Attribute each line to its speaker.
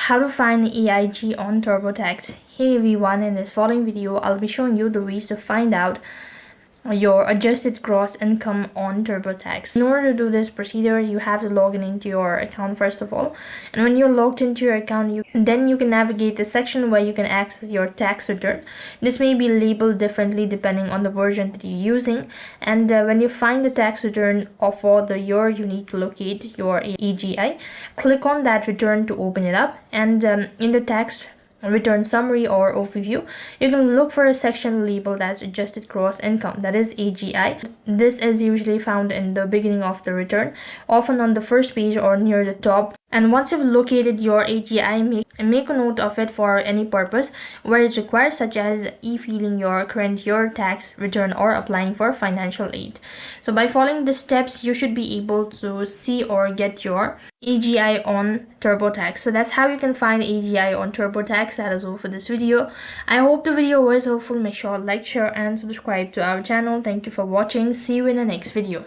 Speaker 1: How to find AGI on TurboTax. Hey everyone, in this following video I'll be showing you the ways to find out your adjusted gross income on TurboTax. In order to do this procedure, you have to log in into your account first of all, and when you're logged into your account, then you can navigate the section where you can access your tax return. This may be labeled differently depending on the version that you're using, and when you find the tax return for the year, you need to locate your AGI. Click on that return to open it up, and in the tax return summary or overview, you can look for a section labeled as adjusted gross income, that is AGI. This is usually found in the beginning of the return, often on the first page or near the top. And once you've located your AGI, make a note of it for any purpose where it's required, such as e-filing your current year tax return or applying for financial aid. So by following the steps, you should be able to see or get your AGI on TurboTax. So that's how you can find AGI on TurboTax. That is all for this video. I hope the video was helpful. Make sure to like, share, and subscribe to our channel. Thank you for watching. See you in the next video.